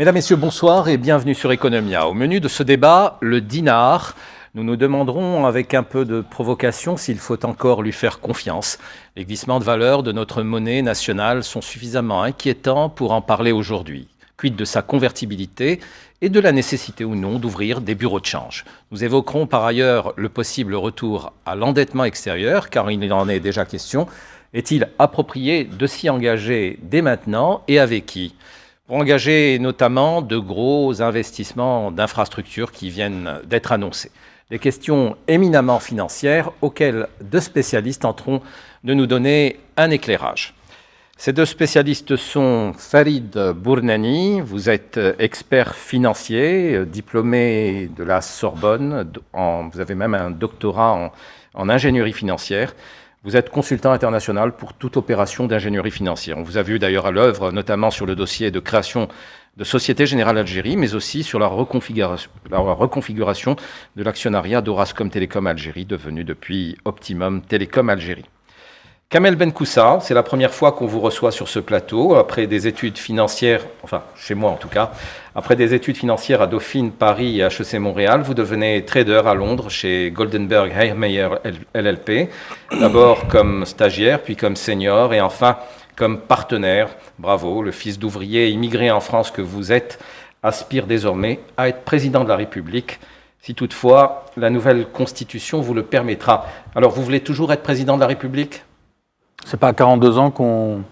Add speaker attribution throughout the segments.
Speaker 1: Mesdames, Messieurs, bonsoir et bienvenue sur Economia. Au menu de ce débat, le dinar. Nous nous demanderons avec un peu de provocation s'il faut encore lui faire confiance. Les glissements de valeur de notre monnaie nationale sont suffisamment inquiétants pour en parler aujourd'hui. Quid de sa convertibilité et de la nécessité ou non d'ouvrir des bureaux de change. Nous évoquerons par ailleurs le possible retour à l'endettement extérieur, car il en est déjà question. Est-il approprié de s'y engager dès maintenant et avec qui ? Pour engager notamment de gros investissements d'infrastructures qui viennent d'être annoncés. Des questions éminemment financières auxquelles deux spécialistes tenteront de nous donner un éclairage. Ces deux spécialistes sont Farid Bournani, vous êtes expert financier, diplômé de la Sorbonne, vous avez même un doctorat en ingénierie financière. Vous êtes consultant international pour toute opération d'ingénierie financière. On vous a vu d'ailleurs à l'œuvre, notamment sur le dossier de création de Société Générale Algérie, mais aussi sur la reconfiguration de l'actionnariat d'Orascom Télécom Algérie, devenu depuis Optimum Télécom Algérie. Kamel Benkoussa, c'est la première fois qu'on vous reçoit sur ce plateau, après des études financières, enfin chez moi en tout cas, après des études financières à Dauphine, Paris et HEC Montréal, vous devenez trader à Londres chez Goldenberg Haymeyer LLP, d'abord comme stagiaire, puis comme senior et enfin comme partenaire. Bravo, le fils d'ouvrier immigré en France que vous êtes aspire désormais à être président de la République, si toutefois la nouvelle constitution vous le permettra. Alors vous voulez toujours être président de la République ?
Speaker 2: C'est pas à 42 ans qu'on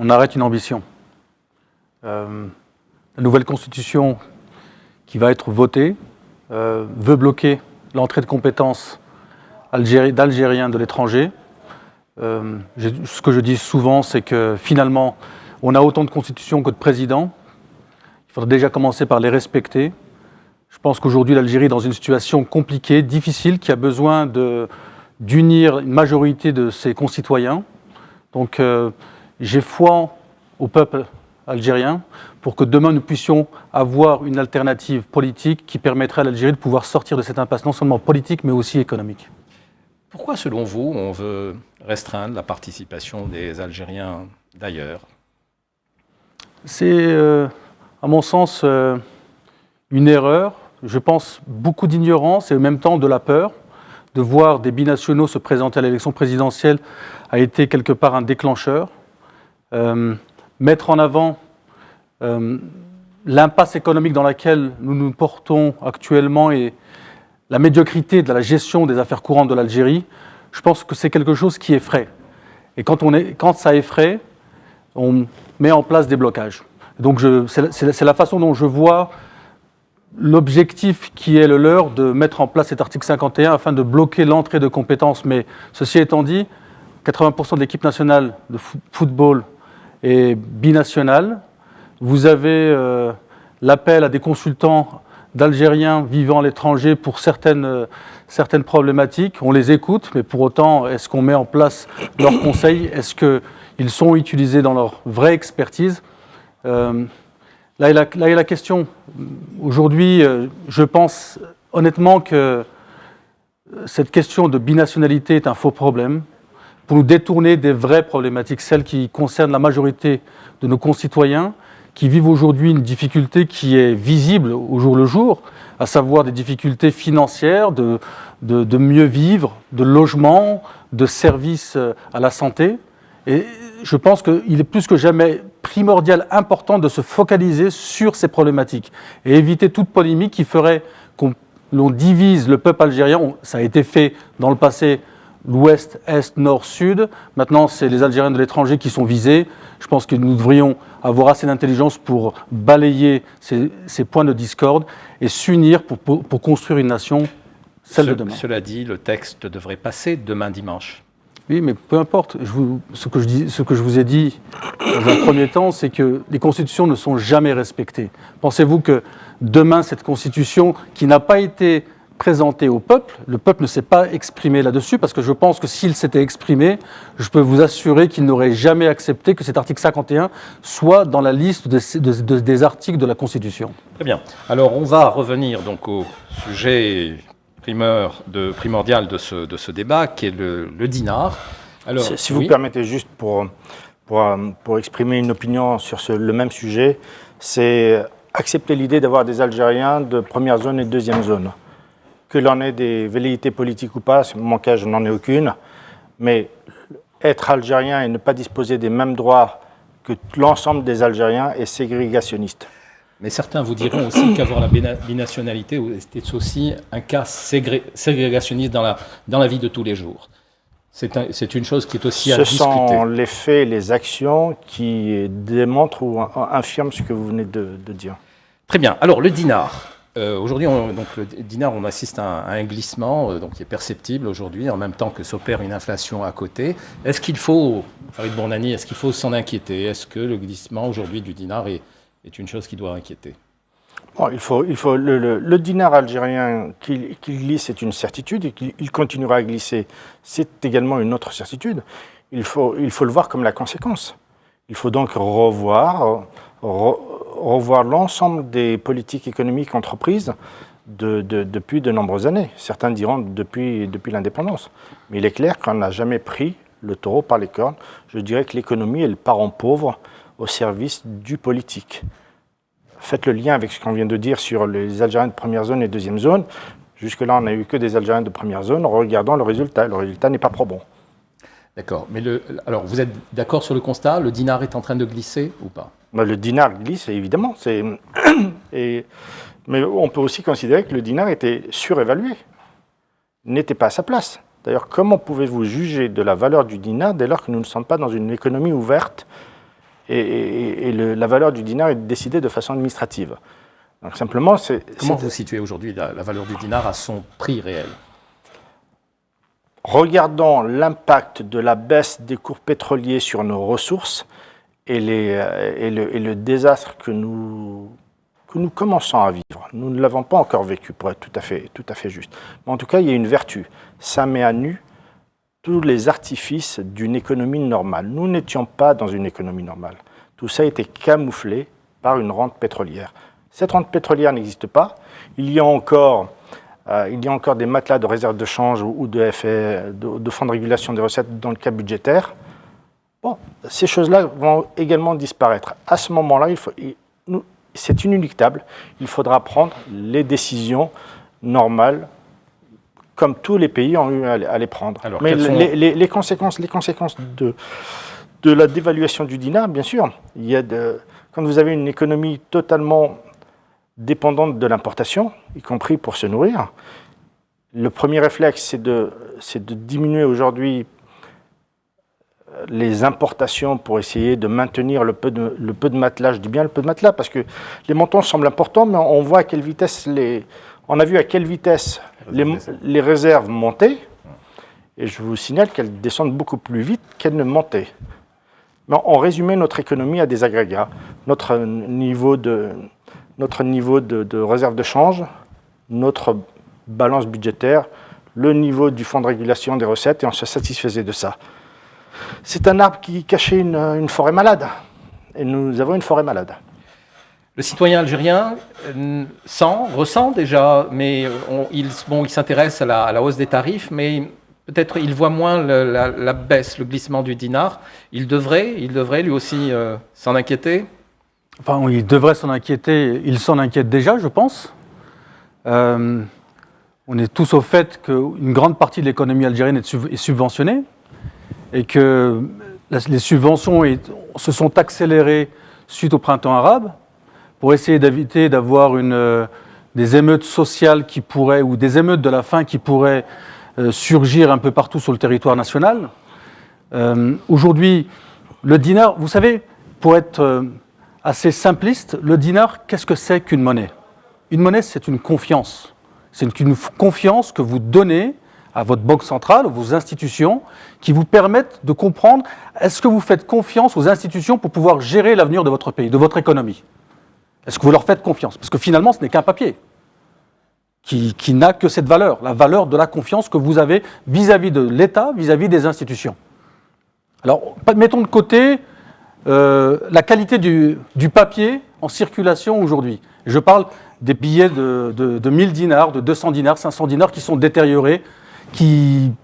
Speaker 2: arrête une ambition. La nouvelle constitution qui va être votée veut bloquer l'entrée de compétences d'Algériens de l'étranger. Ce que je dis souvent, c'est que finalement, on a autant de constitutions que de présidents. Il faudrait déjà commencer par les respecter. Je pense qu'aujourd'hui, l'Algérie est dans une situation compliquée, difficile, qui a besoin d'unir une majorité de ses concitoyens. Donc j'ai foi au peuple algérien pour que demain nous puissions avoir une alternative politique qui permettrait à l'Algérie de pouvoir sortir de cette impasse non seulement politique mais aussi économique.
Speaker 1: Pourquoi selon vous on veut restreindre la participation des Algériens d'ailleurs ?
Speaker 2: C'est à mon sens une erreur, je pense beaucoup d'ignorance et en même temps de la peur. De voir des binationaux se présenter à l'élection présidentielle a été quelque part un déclencheur. Mettre en avant l'impasse économique dans laquelle nous nous portons actuellement et la médiocrité de la gestion des affaires courantes de l'Algérie, je pense que c'est quelque chose qui effraie. Et quand ça effraie, on met en place des blocages. Donc c'est la façon dont je vois l'objectif qui est le leur de mettre en place cet article 51 afin de bloquer l'entrée de compétences. Mais ceci étant dit, 80% de l'équipe nationale de football est binationale. Vous avez l'appel à des consultants d'Algériens vivant à l'étranger pour certaines problématiques. On les écoute, mais pour autant, est-ce qu'on met en place leurs conseils ? Est-ce qu'ils sont utilisés dans leur vraie expertise ? Là est la question. Aujourd'hui, je pense honnêtement que cette question de binationalité est un faux problème pour nous détourner des vraies problématiques, celles qui concernent la majorité de nos concitoyens qui vivent aujourd'hui une difficulté qui est visible au jour le jour, à savoir des difficultés financières, de mieux vivre, de logement, de services à la santé. Et je pense qu'il est plus que jamais primordial, important de se focaliser sur ces problématiques et éviter toute polémique qui ferait l'on divise le peuple algérien. Ça a été fait dans le passé, l'ouest, est, nord, sud. Maintenant, c'est les Algériens de l'étranger qui sont visés. Je pense que nous devrions avoir assez d'intelligence pour balayer ces points de discorde et s'unir pour construire une nation, celle de demain.
Speaker 1: Cela dit, le texte devrait passer demain dimanche.
Speaker 2: Oui, mais peu importe. Ce que je vous ai dit dans un premier temps, c'est que les constitutions ne sont jamais respectées. Pensez-vous que demain, cette constitution qui n'a pas été présentée au peuple, le peuple ne s'est pas exprimé là-dessus, parce que je pense que s'il s'était exprimé, je peux vous assurer qu'il n'aurait jamais accepté que cet article 51 soit dans la liste des articles de la Constitution.
Speaker 1: Très bien. Alors, on va revenir donc au sujet primordial de ce débat, qui est le dinar.
Speaker 3: Alors, si vous permettez, juste pour exprimer une opinion sur le même sujet, c'est accepter l'idée d'avoir des Algériens de première zone et de deuxième zone. Que l'on ait des velléités politiques ou pas, mon cas, je n'en ai aucune, mais être algérien et ne pas disposer des mêmes droits que l'ensemble des Algériens est ségrégationniste.
Speaker 1: Mais certains vous diront aussi qu'avoir la binationalité est aussi un cas ségrégationniste dans la vie de tous les jours. C'est une chose qui est aussi à discuter.
Speaker 3: Ce sont les faits, les actions qui démontrent ou infirment ce que vous venez de dire.
Speaker 1: Très bien. Alors, le dinar. Aujourd'hui, le dinar, on assiste à un glissement qui est perceptible aujourd'hui, en même temps que s'opère une inflation à côté. Est-ce qu'il faut, Farid Bournani, est-ce qu'il faut s'en inquiéter? Est-ce que le glissement aujourd'hui du dinar est une chose qui doit inquiéter?
Speaker 3: Bon, le dinar algérien qui glisse est une certitude et qu'il continuera à glisser, c'est également une autre certitude. Il faut le voir comme la conséquence. Il faut donc revoir l'ensemble des politiques économiques entreprises depuis de nombreuses années. Certains diront depuis l'indépendance. Mais il est clair qu'on n'a jamais pris le taureau par les cornes. Je dirais que l'économie est le parent pauvre au service du politique. Faites le lien avec ce qu'on vient de dire sur les Algériens de première zone et deuxième zone. Jusque-là, on n'a eu que des Algériens de première zone. Regardons le résultat. Le résultat n'est pas probant.
Speaker 1: D'accord. Mais alors, vous êtes d'accord sur le constat? Le dinar est en train de glisser ou pas?
Speaker 3: Le dinar glisse, évidemment. Mais on peut aussi considérer que le dinar était surévalué. N'était pas à sa place. D'ailleurs, comment pouvez-vous juger de la valeur du dinar dès lors que nous ne sommes pas dans une économie ouverte et la valeur du dinar est décidée de façon administrative? Donc simplement,
Speaker 1: comment vous situez aujourd'hui la valeur du dinar à son prix réel?
Speaker 3: Regardons l'impact de la baisse des cours pétroliers sur nos ressources et le désastre que nous commençons à vivre. Nous ne l'avons pas encore vécu, pour être tout à fait juste. Mais en tout cas, il y a une vertu. Ça met à nu tous les artifices d'une économie normale. Nous n'étions pas dans une économie normale. Tout ça a été camouflé par une rente pétrolière. Cette rente pétrolière n'existe pas. Il y a encore des matelas de réserve de change ou de fonds de régulation des recettes dans le cas budgétaire. Bon, ces choses-là vont également disparaître. À ce moment-là, c'est inéluctable. Il faudra prendre les décisions normales, comme tous les pays ont eu à les prendre. Alors, mais les conséquences de la dévaluation du dinar, bien sûr, quand vous avez une économie totalement dépendante de l'importation, y compris pour se nourrir, le premier réflexe, c'est de diminuer aujourd'hui les importations pour essayer de maintenir le peu de matelas. Je dis bien le peu de matelas parce que les montants semblent importants, mais on voit à quelle vitesse on a vu à quelle vitesse les réserves montaient, et je vous signale qu'elles descendent beaucoup plus vite qu'elles ne montaient. Mais on résumait notre économie à des agrégats. Notre niveau de réserve de change, notre balance budgétaire, le niveau du fonds de régulation des recettes, et on se satisfaisait de ça. C'est un arbre qui cachait une forêt malade, et nous avons une forêt malade.
Speaker 1: Le citoyen algérien ressent déjà, mais il s'intéresse à la hausse des tarifs, mais peut-être il voit moins la baisse, le glissement du dinar. Il devrait lui aussi s'en inquiéter?
Speaker 2: Enfin, il devrait s'en inquiéter. Il s'en inquiète déjà, je pense. On est tous au fait qu'une grande partie de l'économie algérienne est subventionnée et que les subventions se sont accélérées suite au printemps arabe pour essayer d'éviter d'avoir des émeutes sociales ou des émeutes de la faim qui pourraient surgir un peu partout sur le territoire national. Aujourd'hui, le dinar, vous savez, pour être assez simpliste, le dinar, qu'est-ce que c'est qu'une monnaie? Une monnaie, c'est une confiance. C'est une confiance que vous donnez à votre banque centrale, vos institutions, qui vous permettent de comprendre est-ce que vous faites confiance aux institutions pour pouvoir gérer l'avenir de votre pays, de votre économie? Est-ce que vous leur faites confiance? Parce que finalement, ce n'est qu'un papier qui n'a que cette valeur, la valeur de la confiance que vous avez vis-à-vis de l'État, vis-à-vis des institutions. Alors, mettons de côté la qualité du papier en circulation aujourd'hui. Je parle des billets de 1000 dinars, de 200 dinars, 500 dinars qui sont détériorés,
Speaker 1: En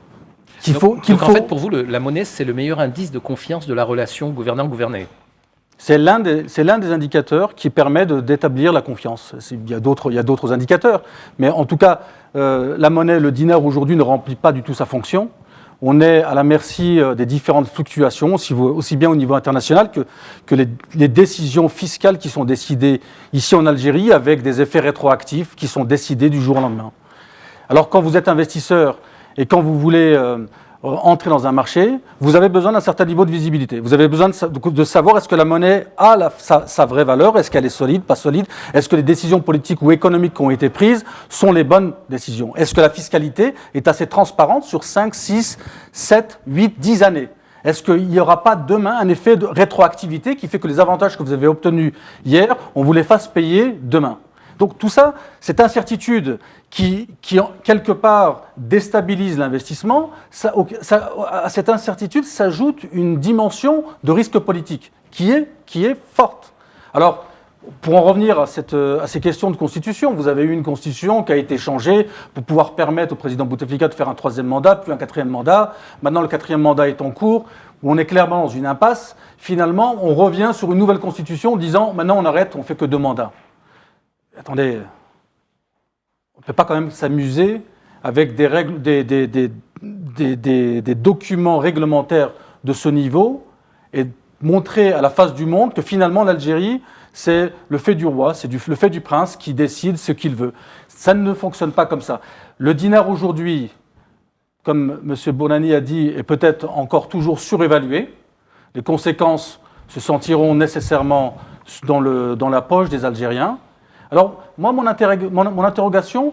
Speaker 1: fait, pour vous, la monnaie, c'est le meilleur indice de confiance de la relation gouvernant-gouverné.
Speaker 2: C'est l'un des indicateurs qui permet d'établir la confiance. Il y a d'autres indicateurs, mais en tout cas, la monnaie, le dinar aujourd'hui ne remplit pas du tout sa fonction. On est à la merci des différentes fluctuations, aussi bien au niveau international que les décisions fiscales qui sont décidées ici en Algérie avec des effets rétroactifs qui sont décidés du jour au lendemain. Alors quand vous êtes investisseur et quand vous voulez entrer dans un marché, vous avez besoin d'un certain niveau de visibilité. Vous avez besoin de savoir est-ce que la monnaie a sa vraie valeur, est-ce qu'elle est solide, pas solide, est-ce que les décisions politiques ou économiques qui ont été prises sont les bonnes décisions, est-ce que la fiscalité est assez transparente sur 5, 6, 7, 8, 10 années. Est-ce qu'il n'y aura pas demain un effet de rétroactivité qui fait que les avantages que vous avez obtenus hier, on vous les fasse payer demain? Donc tout ça, cette incertitude qui quelque part déstabilise l'investissement, à cette incertitude s'ajoute une dimension de risque politique qui est forte. Alors, pour en revenir à ces questions de constitution, vous avez eu une constitution qui a été changée pour pouvoir permettre au président Bouteflika de faire un 3e mandat, puis un 4e mandat. Maintenant, le 4e mandat est en cours, où on est clairement dans une impasse. Finalement, on revient sur une nouvelle constitution en disant maintenant on arrête, on ne fait que 2 mandats. Attendez, on ne peut pas quand même s'amuser avec des règles, des documents réglementaires de ce niveau et montrer à la face du monde que finalement l'Algérie, c'est le fait du roi, c'est le fait du prince qui décide ce qu'il veut. Ça ne fonctionne pas comme ça. Le dinar aujourd'hui, comme M. Bonani a dit, est peut-être encore toujours surévalué. Les conséquences se sentiront nécessairement dans la poche des Algériens. Alors, moi, mon interrogation,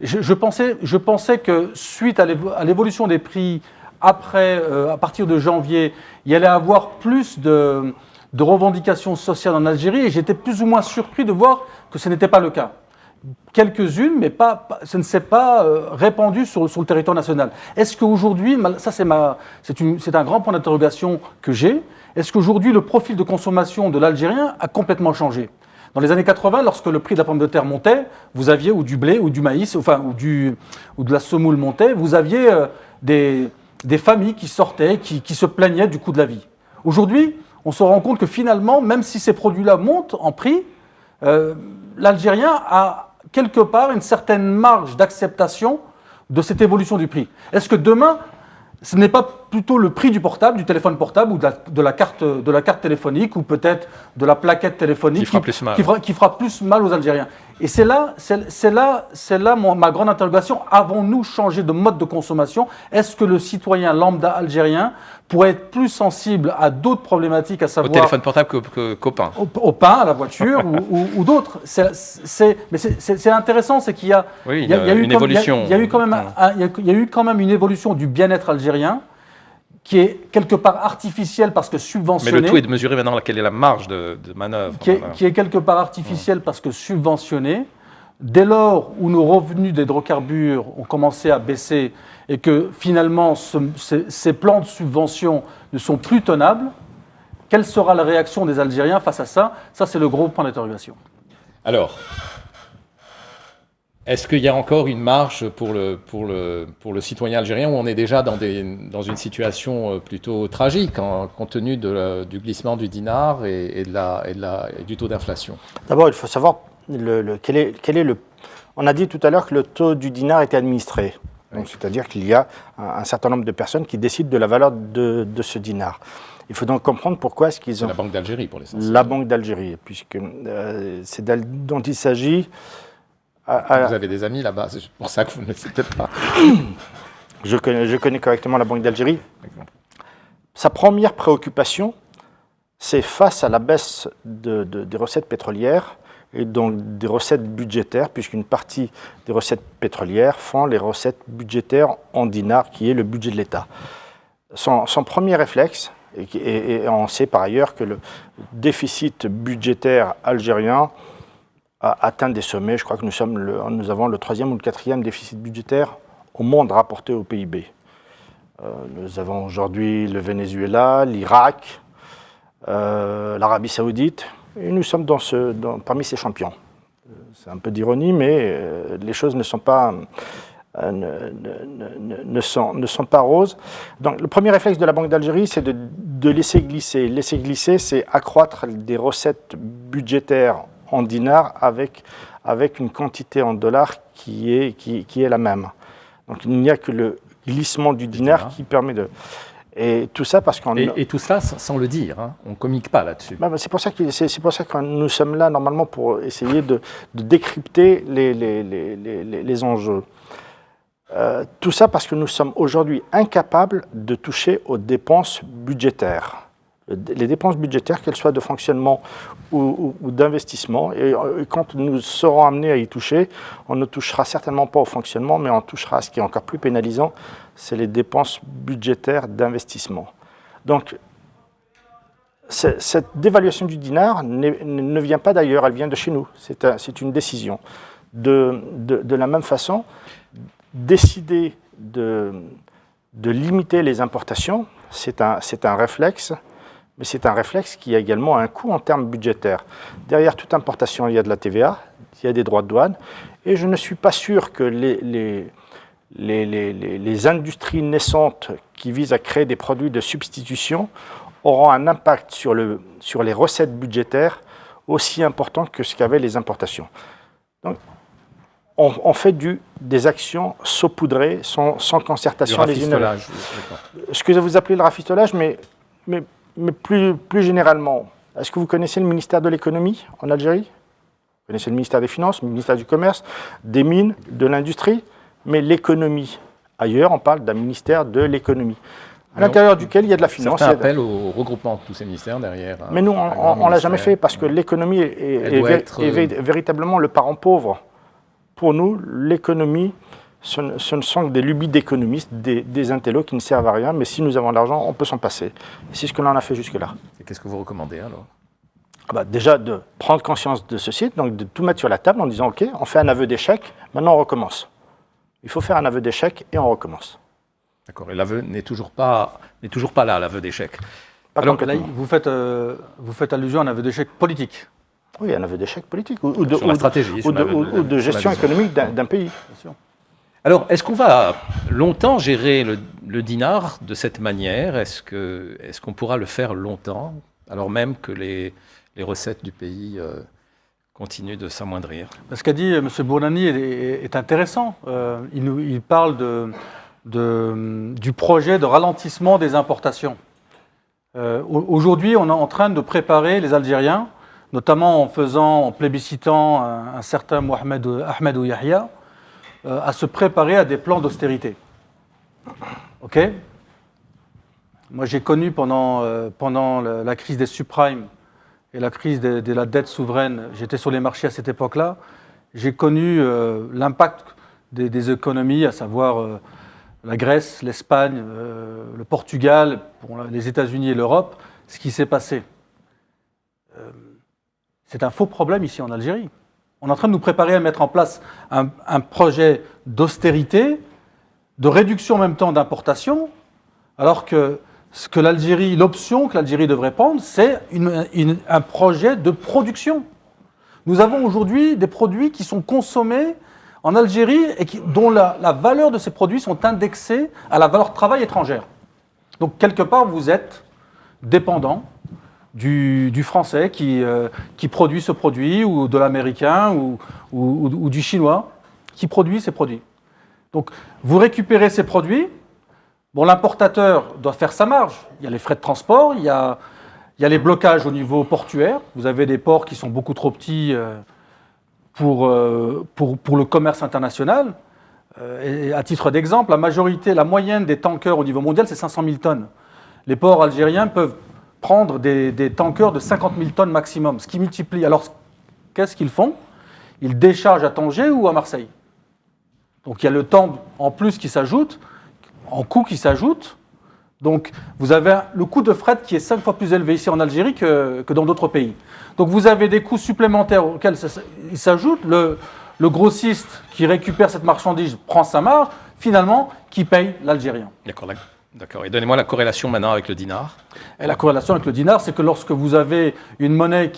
Speaker 2: je pensais que suite à l'évolution des prix après, à partir de janvier, il y allait avoir plus de revendications sociales en Algérie et j'étais plus ou moins surpris de voir que ce n'était pas le cas. Quelques-unes, mais ça ne s'est pas répandu sur le territoire national. Est-ce qu'aujourd'hui, ça c'est un grand point d'interrogation que j'ai, est-ce qu'aujourd'hui le profil de consommation de l'Algérien a complètement changé ? Dans les années 80, lorsque le prix de la pomme de terre montait, vous aviez, ou du blé, ou du maïs, enfin, ou de la semoule montait, vous aviez des familles qui sortaient, qui se plaignaient du coût de la vie. Aujourd'hui, on se rend compte que finalement, même si ces produits-là montent en prix, l'Algérien a quelque part une certaine marge d'acceptation de cette évolution du prix. Est-ce que demain, ce n'est pas plutôt le prix du portable, du téléphone portable ou de la carte téléphonique ou peut-être de la plaquette téléphonique qui fera plus mal aux Algériens? Et c'est là ma grande interrogation. Avons-nous changé de mode de consommation? Est-ce que le citoyen lambda algérien pourrait être plus sensible à d'autres problématiques, à savoir...
Speaker 1: Au téléphone portable qu'au pain.
Speaker 2: Au pain, à la voiture ou d'autres. Mais c'est intéressant, c'est qu'il y a,
Speaker 1: oui, il y a eu une évolution.
Speaker 2: Il y a eu quand même une évolution du bien-être algérien qui est quelque part artificielle parce que subventionnée.
Speaker 1: Mais le tout est de mesurer maintenant quelle est la marge de manœuvre.
Speaker 2: Qui est quelque part artificielle parce que subventionnée. Dès lors où nos revenus d'hydrocarbures ont commencé à baisser et que finalement ces plans de subvention ne sont plus tenables, quelle sera la réaction des Algériens face à ça? Ça, c'est le gros point d'interrogation.
Speaker 1: Alors, est-ce qu'il y a encore une marge pour le citoyen algérien où on est déjà dans une situation plutôt tragique compte tenu du glissement du dinar et du taux d'inflation?
Speaker 3: D'abord, il faut savoir quel est le... On a dit tout à l'heure que le taux du dinar était administré. Donc, c'est-à-dire qu'il y a un certain nombre de personnes qui décident de la valeur de ce dinar. Il faut donc comprendre pourquoi est-ce qu'ils ont...
Speaker 1: C'est la Banque d'Algérie pour l'essentiel.
Speaker 3: La Banque d'Algérie, puisque c'est d'elle dont il s'agit.
Speaker 1: Vous avez des amis là-bas, c'est pour ça que vous ne le citez pas.
Speaker 3: Je connais correctement la Banque d'Algérie. Sa première préoccupation, c'est face à la baisse des recettes pétrolières et donc des recettes budgétaires, puisqu'une partie des recettes pétrolières font les recettes budgétaires en dinars, qui est le budget de l'État. Son premier réflexe, et on sait par ailleurs que le déficit budgétaire algérien a atteint des sommets. Je crois que nous avons le 3e ou le 4e déficit budgétaire au monde rapporté au PIB. Nous avons aujourd'hui le Venezuela, l'Irak, l'Arabie Saoudite, et nous sommes parmi ces champions. C'est un peu d'ironie, mais les choses ne sont pas roses. Donc, le premier réflexe de la Banque d'Algérie, c'est de de laisser glisser. Laisser glisser, c'est accroître des recettes budgétaires en dinars avec une quantité en dollars qui est la même. Donc il n'y a que le glissement du dinar qui permet de... Et tout ça parce qu'on...
Speaker 1: Et tout ça sans le dire, hein. On ne communique pas là-dessus.
Speaker 3: C'est pour ça que nous sommes là normalement pour essayer de décrypter les enjeux. Tout ça parce que nous sommes aujourd'hui incapables de toucher aux dépenses budgétaires. Les dépenses budgétaires, qu'elles soient de fonctionnement ou d'investissement, et quand nous serons amenés à y toucher, on ne touchera certainement pas au fonctionnement, mais on touchera à ce qui est encore plus pénalisant, c'est les dépenses budgétaires d'investissement. Donc, cette dévaluation du dinar ne vient pas d'ailleurs, elle vient de chez nous. C'est une décision. De la même façon, décider de limiter les importations, c'est un réflexe, mais c'est un réflexe qui a également un coût en termes budgétaires. Derrière toute importation, il y a de la TVA, il y a des droits de douane, et je ne suis pas sûr que les industries naissantes qui visent à créer des produits de substitution auront un impact sur les recettes budgétaires aussi important que ce qu'avaient les importations. Donc, on fait des actions saupoudrées, sans concertation les unes. Ce que vous appelez le rafistolage, mais plus généralement, est-ce que vous connaissez le ministère de l'économie en Algérie? Vous connaissez le ministère des Finances, le ministère du Commerce, des Mines, de l'Industrie, mais l'économie. Ailleurs, on parle d'un ministère de l'économie, à l'intérieur duquel il y a de la finance.
Speaker 1: Certains appellent au regroupement de tous ces ministères derrière.
Speaker 3: Mais nous, on ne l'a jamais fait parce que l'économie est véritablement le parent pauvre. Pour nous, l'économie, ce ne sont que des lubies d'économistes, des intellos qui ne servent à rien, mais si nous avons de l'argent, on peut s'en passer. C'est ce que l'on a fait jusque-là.
Speaker 1: Et qu'est-ce que vous recommandez alors?
Speaker 3: Déjà, de prendre conscience de ceci, donc de tout mettre sur la table en disant « Ok, on fait un aveu d'échec, maintenant on recommence ». Il faut faire un aveu d'échec et on recommence.
Speaker 1: D'accord, et l'aveu n'est toujours pas là, l'aveu d'échec.
Speaker 2: Alors là, vous faites allusion à un aveu d'échec politique.
Speaker 3: Oui, un aveu d'échec politique
Speaker 1: ou
Speaker 3: de gestion économique d'un pays. Bien sûr.
Speaker 1: Alors, est-ce qu'on va longtemps gérer le dinar de cette manière? Est-ce qu'on pourra le faire longtemps, alors même que les recettes du pays continuent de s'amoindrir?
Speaker 2: Ce qu'a dit M. Bournani est intéressant. Il parle du projet de ralentissement des importations. Aujourd'hui, on est en train de préparer les Algériens, notamment en plébiscitant un certain Ahmed Yahya, à se préparer à des plans d'austérité. Ok? Moi, j'ai connu pendant la crise des subprimes et la crise de la dette souveraine, j'étais sur les marchés à cette époque-là, j'ai connu l'impact des économies, à savoir la Grèce, l'Espagne, le Portugal, les États-Unis et l'Europe, ce qui s'est passé. C'est un faux problème ici en Algérie. On est en train de nous préparer à mettre en place un projet d'austérité, de réduction en même temps d'importation, alors que l'option que l'Algérie devrait prendre, c'est un projet de production. Nous avons aujourd'hui des produits qui sont consommés en Algérie et dont la valeur de ces produits sont indexés à la valeur de travail étrangère. Donc, quelque part, vous êtes dépendant du français qui produit ce produit, ou de l'américain, ou du chinois qui produit ces produits. Donc, vous récupérez ces produits. Bon, l'importateur doit faire sa marge. Il y a les frais de transport, il y a les blocages au niveau portuaire. Vous avez des ports qui sont beaucoup trop petits pour le commerce international. Et à titre d'exemple, la moyenne des tankers au niveau mondial, c'est 500 000 tonnes. Les ports algériens peuvent prendre des tankers de 50 000 tonnes maximum, ce qui multiplie. Alors, qu'est-ce qu'ils font? Ils déchargent à Tanger ou à Marseille. Donc, il y a le temps en plus qui s'ajoute, en coût qui s'ajoute. Donc, vous avez le coût de fret qui est 5 fois plus élevé ici en Algérie que dans d'autres pays. Donc, vous avez des coûts supplémentaires auxquels il s'ajoute. Le grossiste qui récupère cette marchandise prend sa marge, finalement, qui paye l'Algérien.
Speaker 1: D'accord. Et donnez-moi la corrélation maintenant avec le dinar.
Speaker 2: Et la corrélation avec le dinar, c'est que lorsque vous avez une monnaie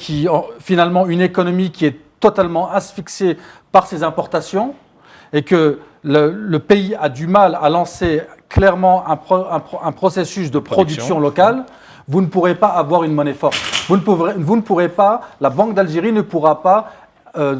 Speaker 2: finalement, une économie qui est totalement asphyxiée par ses importations, et que le pays a du mal à lancer clairement un processus de production locale, vous ne pourrez pas avoir une monnaie forte. Vous ne pourrez pas, la Banque d'Algérie ne pourra pas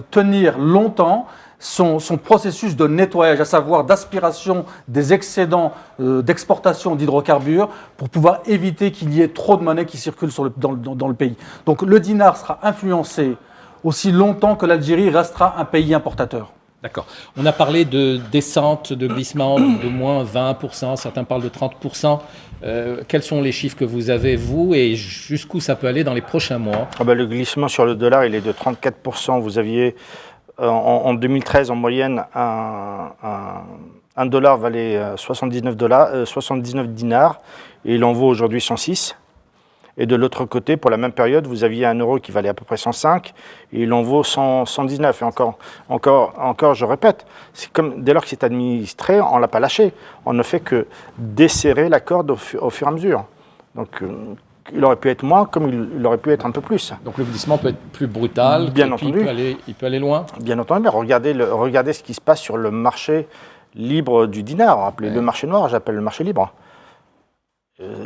Speaker 2: tenir longtemps son processus de nettoyage, à savoir d'aspiration des excédents d'exportation d'hydrocarbures pour pouvoir éviter qu'il y ait trop de monnaie qui circule dans le pays. Donc le dinar sera influencé aussi longtemps que l'Algérie restera un pays importateur.
Speaker 1: D'accord. On a parlé de descente, de glissement de moins 20%, certains parlent de 30%. Quels sont les chiffres que vous avez, vous, et jusqu'où ça peut aller dans les prochains mois?
Speaker 3: Le glissement sur le dollar, il est de 34%. Vous aviez en 2013, en moyenne, un dollar valait 79 dinars, et il en vaut aujourd'hui 106. Et de l'autre côté, pour la même période, vous aviez un euro qui valait à peu près 105 et il en vaut 119. Et encore, je répète, c'est comme dès lors que c'est administré, on ne l'a pas lâché. On ne fait que desserrer la corde au fur et à mesure. Donc, il aurait pu être moins comme il aurait pu être un peu plus.
Speaker 1: Donc le glissement peut être plus brutal,
Speaker 3: bien entendu.
Speaker 1: Il peut aller loin.
Speaker 3: Bien entendu, mais regardez ce qui se passe sur le marché libre du dinar. Appelez le marché noir, j'appelle le marché libre.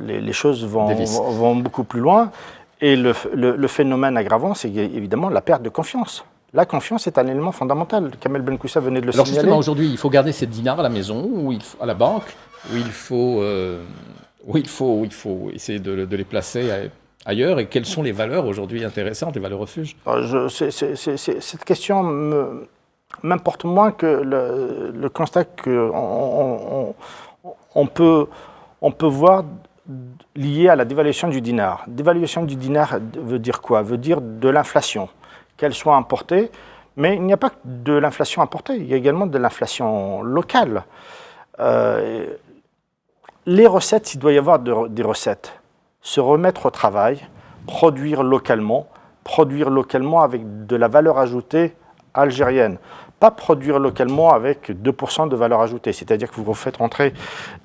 Speaker 3: Les choses vont beaucoup plus loin. Et le phénomène aggravant, c'est évidemment la perte de confiance. La confiance est un élément fondamental. Kamel Benkoussa venait de le signaler.
Speaker 1: Alors justement, aujourd'hui, il faut garder ces dinars à la maison, à la banque, où il faut essayer de les placer ailleurs. Et quelles sont les valeurs aujourd'hui intéressantes, les valeurs refuges?
Speaker 3: Cette question m'importe moins que le constat qu'on peut voir lié à la dévaluation du dinar. Dévaluation du dinar veut dire quoi? Veut dire de l'inflation, qu'elle soit importée, mais il n'y a pas que de l'inflation importée, il y a également de l'inflation locale. Les recettes, s'il doit y avoir des recettes, se remettre au travail, produire localement avec de la valeur ajoutée algérienne. Pas produire localement avec 2% de valeur ajoutée, c'est-à-dire que vous faites rentrer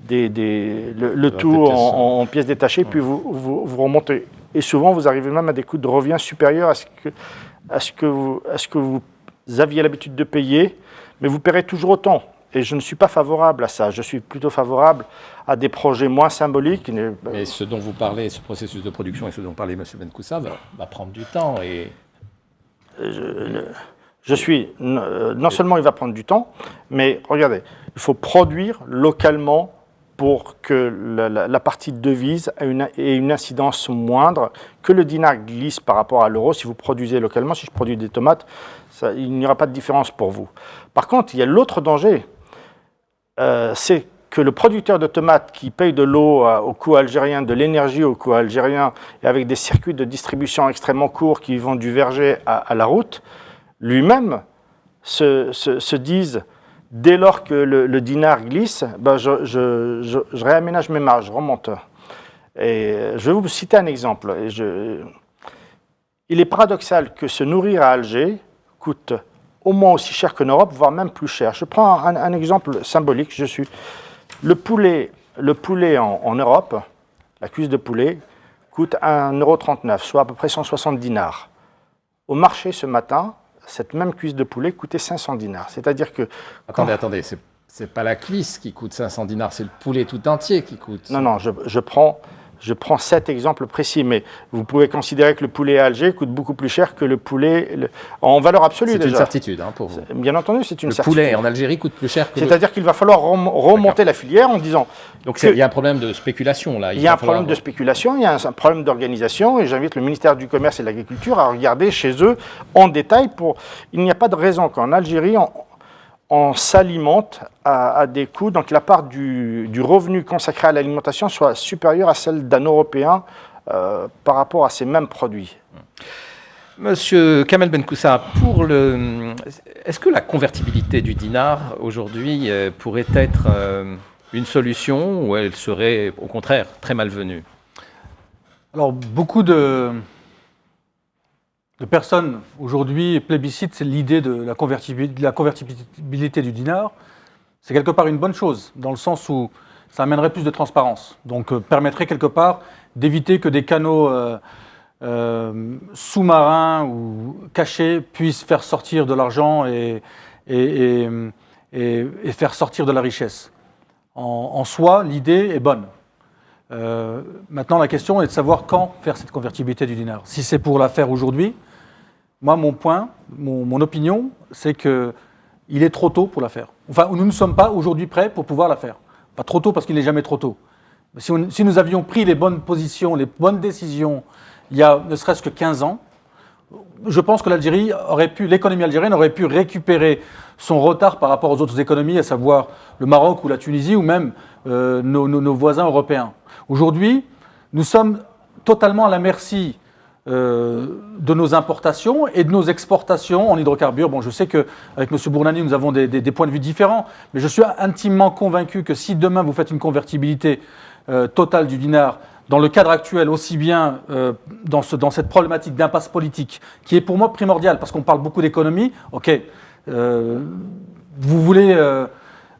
Speaker 3: le tout en pièces détachées, puis vous remontez. Et souvent, vous arrivez même à des coûts de revient supérieurs à ce que vous aviez l'habitude de payer, mais vous paierez toujours autant. Et je ne suis pas favorable à ça. Je suis plutôt favorable à des projets moins symboliques.
Speaker 1: Mais ce dont vous parlez, ce processus de production et ce dont parlait M. Benkoussa va prendre du temps. Et
Speaker 3: non seulement il va prendre du temps, mais regardez, il faut produire localement pour que la partie de devise ait une incidence moindre, que le dinar glisse par rapport à l'euro. Si vous produisez localement, si je produis des tomates, il n'y aura pas de différence pour vous. Par contre, il y a l'autre danger, c'est que le producteur de tomates qui paye de l'eau au coût algérien, de l'énergie au coût algérien, et avec des circuits de distribution extrêmement courts qui vont du verger à la route, lui-même se disent, dès lors que le dinar glisse, je réaménage mes marges, je remonte. Et je vais vous citer un exemple. Il est paradoxal que se nourrir à Alger coûte au moins aussi cher qu'en Europe, voire même plus cher. Je prends un exemple symbolique. Le poulet en Europe, la cuisse de poulet, coûte 1,39 €, soit à peu près 160 dinars. Au marché ce matin, cette même cuisse de poulet coûtait 500 dinars. C'est-à-dire que...
Speaker 1: Attendez, c'est pas la cuisse qui coûte 500 dinars, c'est le poulet tout entier qui coûte.
Speaker 3: Non, je prends cet exemple précis, mais vous pouvez considérer que le poulet à Alger coûte beaucoup plus cher que le poulet en valeur absolue.
Speaker 1: C'est une certitude pour vous.
Speaker 3: Bien entendu, c'est une certitude.
Speaker 1: Le poulet en Algérie coûte plus cher que
Speaker 3: C'est-à-dire qu'il va falloir remonter la filière en disant...
Speaker 1: Donc il y a un problème de spéculation là.
Speaker 3: Il y a un problème de spéculation, il y a un problème d'organisation, et j'invite le ministère du Commerce et de l'Agriculture à regarder chez eux en détail. Il n'y a pas de raison qu'en Algérie, on s'alimente à des coûts, donc la part du revenu consacré à l'alimentation soit supérieure à celle d'un Européen par rapport à ces mêmes produits.
Speaker 1: Monsieur Kamel Benkoussa, est-ce que la convertibilité du dinar aujourd'hui pourrait être une solution ou elle serait au contraire très malvenue?
Speaker 2: Alors beaucoup de personnes aujourd'hui plébiscitent l'idée de la convertibilité du dinar. C'est quelque part une bonne chose, dans le sens où ça amènerait plus de transparence. Donc permettrait quelque part d'éviter que des canaux sous-marins ou cachés puissent faire sortir de l'argent et faire sortir de la richesse. en soi, l'idée est bonne. Maintenant, la question est de savoir quand faire cette convertibilité du dinar. Si c'est pour la faire aujourd'hui, moi, mon opinion, c'est qu'il est trop tôt pour la faire. Enfin, nous ne sommes pas aujourd'hui prêts pour pouvoir la faire. Pas trop tôt parce qu'il n'est jamais trop tôt. Si nous avions pris les bonnes positions, les bonnes décisions, il y a ne serait-ce que 15 ans, je pense que l'économie algérienne aurait pu récupérer son retard par rapport aux autres économies, à savoir le Maroc ou la Tunisie ou même nos voisins européens. Aujourd'hui, nous sommes totalement à la merci de nos importations et de nos exportations en hydrocarbures. Bon, je sais qu'avec M. Bournani, nous avons des points de vue différents, mais je suis intimement convaincu que si demain vous faites une convertibilité totale du dinar, dans le cadre actuel, aussi bien dans cette problématique d'impasse politique, qui est pour moi primordiale, parce qu'on parle beaucoup d'économie, ok, vous voulez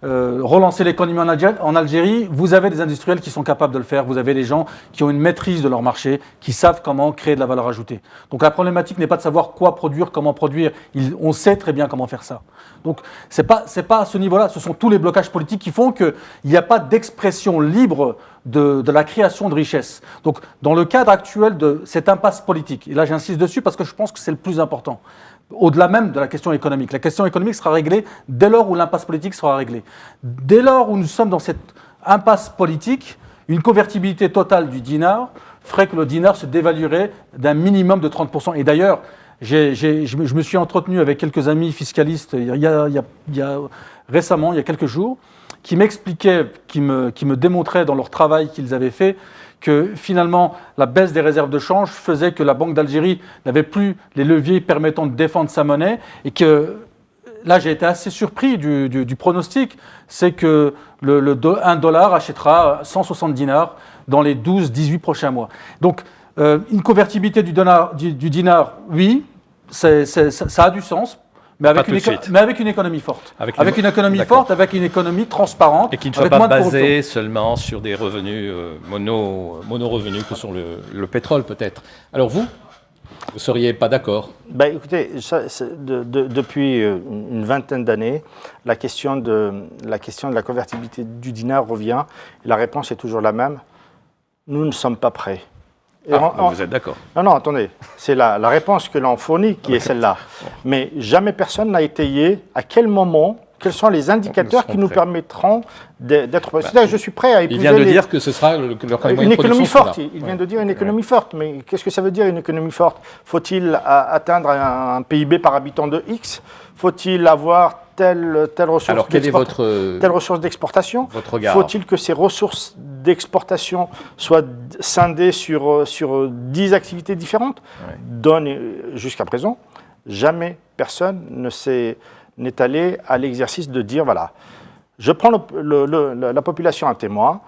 Speaker 2: relancer l'économie en Algérie, vous avez des industriels qui sont capables de le faire, vous avez des gens qui ont une maîtrise de leur marché, qui savent comment créer de la valeur ajoutée. Donc la problématique n'est pas de savoir quoi produire, comment produire, on sait très bien comment faire ça. Donc c'est pas à ce niveau-là, ce sont tous les blocages politiques qui font qu'il n'y a pas d'expression libre de la création de richesses. Donc dans le cadre actuel de cette impasse politique, et là j'insiste dessus parce que je pense que c'est le plus important, au-delà même de la question économique. La question économique sera réglée dès lors où l'impasse politique sera réglée. Dès lors où nous sommes dans cette impasse politique, une convertibilité totale du dinar ferait que le dinar se dévaluerait d'un minimum de 30%. Et d'ailleurs, je me suis entretenu avec quelques amis fiscalistes récemment, il y a quelques jours, qui m'expliquaient, qui me démontraient dans leur travail qu'ils avaient fait, que finalement la baisse des réserves de change faisait que la Banque d'Algérie n'avait plus les leviers permettant de défendre sa monnaie et que là j'ai été assez surpris du pronostic, c'est que un dollar achètera 160 dinars dans les 12-18 prochains mois. Donc une convertibilité du dinar, oui, ça a du sens. Mais avec une économie forte. Avec une économie forte, avec une économie transparente.
Speaker 1: Et qui ne soit pas basée seulement sur des revenus mono-revenus que sont le pétrole peut-être. Alors vous ne seriez pas d'accord?
Speaker 3: Écoutez, depuis une vingtaine d'années, la question de la convertibilité du dinar revient. Et la réponse est toujours la même. Nous ne sommes pas prêts.
Speaker 1: Vous êtes d'accord?
Speaker 3: Non, attendez. C'est la réponse que l'on fournit qui est celle-là. Mais jamais personne n'a étayé à quel moment, quels sont les indicateurs qui nous permettront d'être prêts. C'est-à-dire, je suis prêt à épouser.
Speaker 1: Il vient de dire que ce sera
Speaker 3: une économie forte. Il vient de dire une économie forte. Mais qu'est-ce que ça veut dire une économie forte? Faut-il atteindre un PIB par habitant de X? Faut-il avoir telle ressource d'exportation?
Speaker 1: Votre regard.
Speaker 3: Faut-il que ces ressources d'exportation soient scindées sur 10 activités différentes? Jusqu'à présent, jamais personne n'est allé à l'exercice de dire, voilà, je prends la population à témoin,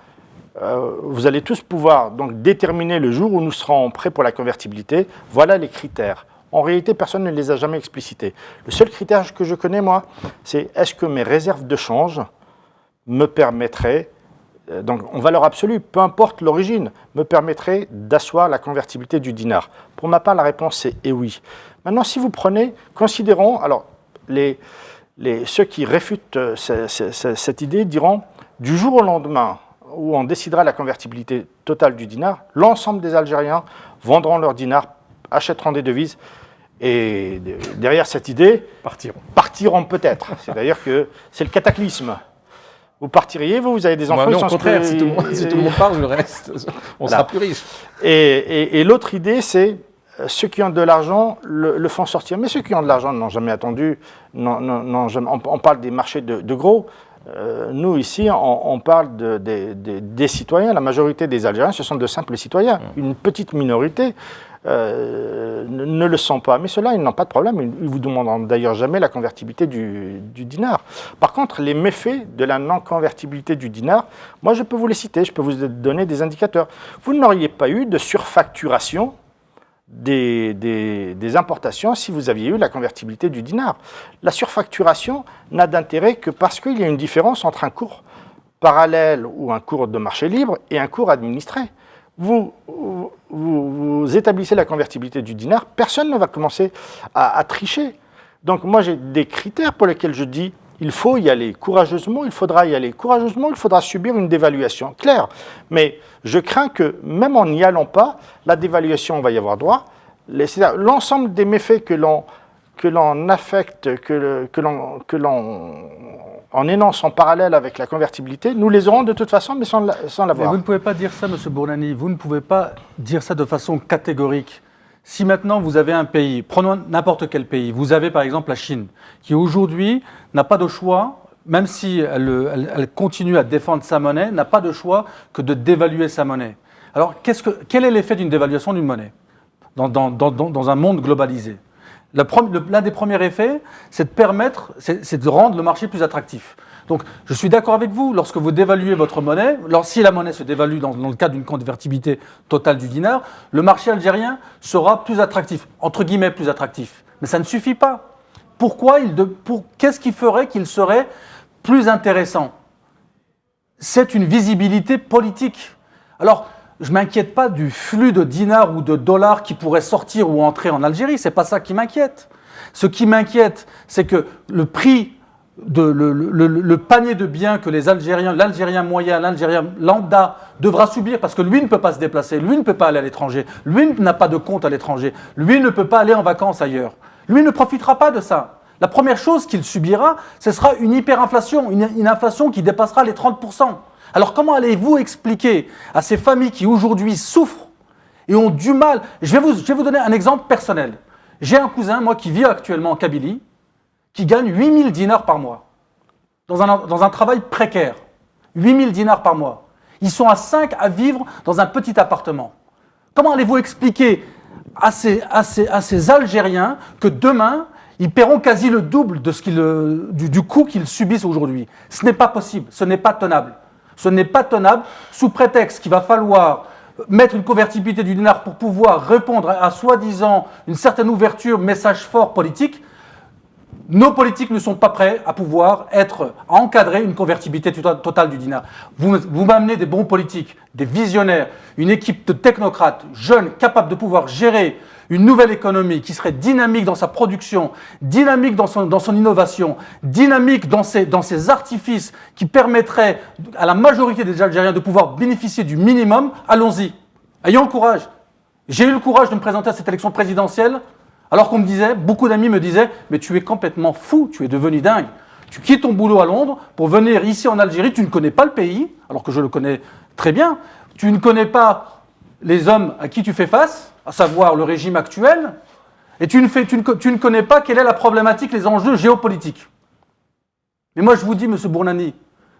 Speaker 3: vous allez tous pouvoir donc déterminer le jour où nous serons prêts pour la convertibilité, voilà les critères. En réalité, personne ne les a jamais explicités. Le seul critère que je connais, moi, c'est est-ce que mes réserves de change me permettraient, donc en valeur absolue, peu importe l'origine, me permettraient d'asseoir la convertibilité du dinar. Pour ma part, la réponse est oui. Maintenant, si vous prenez, considérons, alors ceux qui réfutent cette idée diront, du jour au lendemain où on décidera la convertibilité totale du dinar, l'ensemble des Algériens vendront leur dinar, achèteront des devises, et derrière cette idée, partiront peut-être. C'est-à-dire que c'est le cataclysme. Vous partiriez, vous avez des enfants...
Speaker 1: Non, au contraire, si tout le monde part, je reste. On sera plus riche.
Speaker 3: Et l'autre idée, c'est ceux qui ont de l'argent le font sortir. Mais ceux qui ont de l'argent n'ont jamais attendu. On parle des marchés de gros. Nous, ici, on parle des citoyens. La majorité des Algériens, ce sont de simples citoyens. Une petite minorité ne le sont pas. Mais ceux-là, ils n'ont pas de problème. Ils ne vous demanderont d'ailleurs jamais la convertibilité du dinar. Par contre, les méfaits de la non-convertibilité du dinar, moi, je peux vous les citer. Je peux vous donner des indicateurs. Vous n'auriez pas eu de surfacturation des importations si vous aviez eu la convertibilité du dinar. La surfacturation n'a d'intérêt que parce qu'il y a une différence entre un cours parallèle ou un cours de marché libre et un cours administré. Vous établissez la convertibilité du dinar, personne ne va commencer à tricher. Donc moi j'ai des critères pour lesquels je dis il faut y aller courageusement, il faudra y aller courageusement, il faudra subir une dévaluation, clair. Mais je crains que, même en n'y allant pas, la dévaluation, on va y avoir droit. L'ensemble des méfaits que l'on affecte, que l'on en énonce en parallèle avec la convertibilité, nous les aurons de toute façon, mais sans l'avoir.
Speaker 2: Mais vous ne pouvez pas dire ça, M. Bournani, vous ne pouvez pas dire ça de façon catégorique. Si maintenant vous avez un pays, prenons n'importe quel pays, vous avez par exemple la Chine, qui aujourd'hui n'a pas de choix, même si elle continue à défendre sa monnaie, n'a pas de choix que de dévaluer sa monnaie. Alors quel est l'effet d'une dévaluation d'une monnaie dans un monde globalisé? L'un des premiers effets, c'est de rendre le marché plus attractif. Donc, je suis d'accord avec vous, lorsque vous dévaluez votre monnaie, si la monnaie se dévalue dans le cadre d'une convertibilité totale du dinar, le marché algérien sera plus attractif, entre guillemets plus attractif. Mais ça ne suffit pas. Qu'est-ce qui ferait qu'il serait plus intéressant? C'est une visibilité politique. Alors, je ne m'inquiète pas du flux de dinars ou de dollars qui pourraient sortir ou entrer en Algérie, ce n'est pas ça qui m'inquiète. Ce qui m'inquiète, c'est que le prix, le panier de biens que l'Algérien moyen, l'Algérien lambda devra subir, parce que lui ne peut pas se déplacer, lui ne peut pas aller à l'étranger, lui n'a pas de compte à l'étranger, lui ne peut pas aller en vacances ailleurs. Lui ne profitera pas de ça. La première chose qu'il subira, ce sera une hyperinflation, une inflation qui dépassera les 30%. Alors comment allez-vous expliquer à ces familles qui aujourd'hui souffrent et ont du mal? Je vais vous donner un exemple personnel. J'ai un cousin, moi, qui vit actuellement en Kabylie, qui gagne 8000 dinars par mois, dans un travail précaire. 8000 dinars par mois. Ils sont à 5 à vivre dans un petit appartement. Comment allez-vous expliquer à ces Algériens que demain, ils paieront quasi le double de du coût qu'ils subissent aujourd'hui? Ce n'est pas possible, ce n'est pas tenable. Ce n'est pas tenable sous prétexte qu'il va falloir mettre une convertibilité du dinar pour pouvoir répondre à soi-disant une certaine ouverture, message fort politique. Nos politiques ne sont pas prêts à pouvoir encadrer une convertibilité totale du dinar. Vous m'amenez des bons politiques, des visionnaires, une équipe de technocrates jeunes capables de pouvoir gérer une nouvelle économie qui serait dynamique dans sa production, dynamique dans son innovation, dynamique dans ses artifices qui permettraient à la majorité des Algériens de pouvoir bénéficier du minimum. Allons-y, ayons le courage. J'ai eu le courage de me présenter à cette élection présidentielle, alors qu'on me disait, beaucoup d'amis me disaient, mais tu es complètement fou, tu es devenu dingue. Tu quittes ton boulot à Londres pour venir ici en Algérie, tu ne connais pas le pays, alors que je le connais très bien. Tu ne connais pas les hommes à qui tu fais face, à savoir le régime actuel, et tu ne connais pas quelle est la problématique, les enjeux géopolitiques. Mais moi je vous dis, M. Bournani,